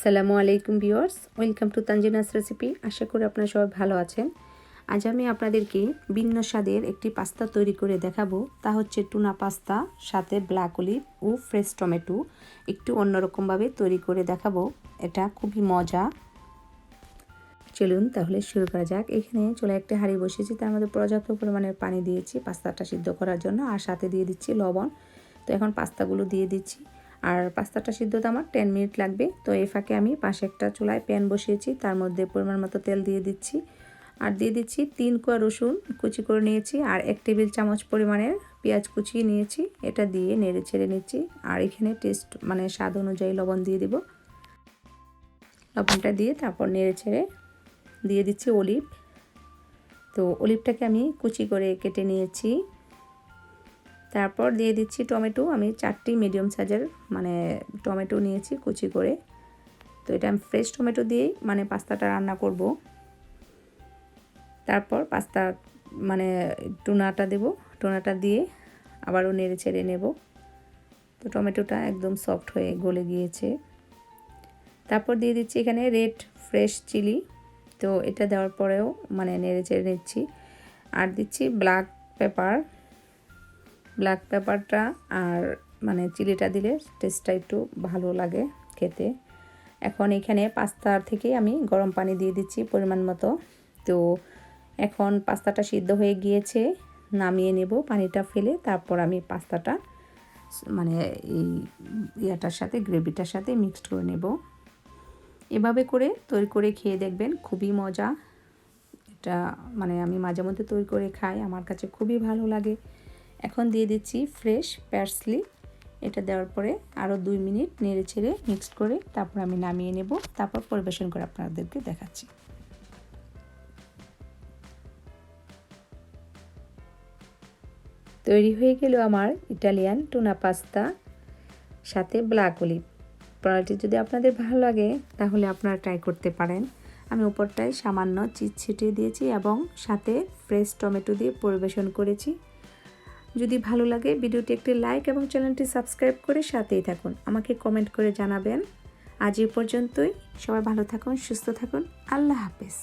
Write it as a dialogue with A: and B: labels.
A: আসসালামু আলাইকুম viewers, welcome to Tanzina's recipe. আশা করি আপনারা সবাই ভালো আছেন। আজ আমি আপনাদেরকে ভিন্ন স্বাদের একটি পাস্তা তৈরি করে দেখাবো। তা হচ্ছে টুনা পাস্তা, সাথে ব্ল্যাক অলিভ ও ফ্রেশ টমেটো। একটু অন্যরকমভাবে তৈরি করে দেখাবো। এটা খুবই মজা। চলুন তাহলে শুরু করা যাক। এখানে চলে একটা হাঁড়ি বসিয়েছি, তার মধ্যে পর্যাপ্ত পরিমাণের পানি দিয়েছি পাস্তাটা সিদ্ধ করার জন্য, আর সাথে দিয়ে দিচ্ছি লবণ। তো এখন পাস্তাগুলো দিয়ে দিচ্ছি, আর পাস্তাটা সিদ্ধতে আমার 10 মিনিট লাগবে। তো এই ফাঁকে আমি পাশে একটা চুলায় প্যান বসিয়েছি, তার মধ্যে পরিমাণ মতো তেল দিয়ে দিচ্ছি, আর দিয়ে দিচ্ছি 3 কোয়া রসুন কুচি করে নিয়েছি, আর 1 টেবিল চামচ পরিমাণের পেঁয়াজ কুচিয়ে নিয়েছি। এটা দিয়ে নেড়ে ছেড়ে নিচ্ছি, আর এখানে টেস্ট স্বাদ অনুযায়ী লবণ দিয়ে দিব। লবণটা দিয়ে তারপর নেড়ে ছেড়ে দিয়ে দিচ্ছি অলিভ। তো অলিভটাকে আমি কুচি করে কেটে নিয়েছি। তারপর দিয়ে দিচ্ছি টমেটো। আমি 4টি মিডিয়াম সাইজের টমেটো নিয়েছি কুচি করে। তো এটা আমি ফ্রেশ টমেটো দিয়েই পাস্তাটা রান্না করব। তারপর পাস্তা টুনাটা দেব। টুনাটা দিয়ে আবারও নেড়ে ছেড়ে নেব। তো টমেটোটা একদম সফট হয়ে গলে গিয়েছে। তারপর দিয়ে দিচ্ছি এখানে রেড ফ্রেশ চিলি। তো এটা দেওয়ার পরেও নেড়ে চেড়ে নিচ্ছি, আর দিচ্ছি ব্ল্যাক পেপারটা, আর চিলিটা দিলে টেস্টটা একটু ভালো লাগে খেতে। এখন এখানে পাস্তার থেকে আমি গরম পানি দিয়ে দিচ্ছি পরিমাণ মতো। তো এখন পাস্তাটা সিদ্ধ হয়ে গিয়েছে, নামিয়ে নেব পানিটা ফেলে। তারপর আমি পাস্তাটা এই ইয়াটার সাথে, গ্রেভিটার সাথে মিক্সড করে নেব। এভাবে করে তৈরি করে খেয়ে দেখবেন, খুবই মজা। এটা আমি মাঝে মধ্যে তৈরি করে খাই, আমার কাছে খুবই ভালো লাগে। এখন দিয়ে দিচ্ছি ফ্রেশ পার্সলি। এটা দেওয়ার পরে আরও 2 মিনিট নেড়ে ছেড়ে মিক্সড করে তারপর আমি নামিয়ে নেব। তারপর পরিবেশন করে আপনাদেরকে দেখাচ্ছি। তৈরি হয়ে গেল আমার ইটালিয়ান টুনা পাস্তা সাথে ব্ল্যাক অলিভ। প্রণালীটি যদি আপনাদের ভালো লাগে তাহলে আপনারা ট্রাই করতে পারেন। আমি উপরটায় সামান্য চিজ ছিটিয়ে দিয়েছি এবং সাথে ফ্রেশ টমেটো দিয়ে পরিবেশন করেছি। যদি ভালো লাগে ভিডিওটি একটি লাইক এবং চ্যানেলটি সাবস্ক্রাইব করে সাথেই থাকুন। আমাকে কমেন্ট করে জানাবেন। আজ এই পর্যন্তই। সবাই ভালো থাকুন, সুস্থ থাকুন। আল্লাহ হাফেজ।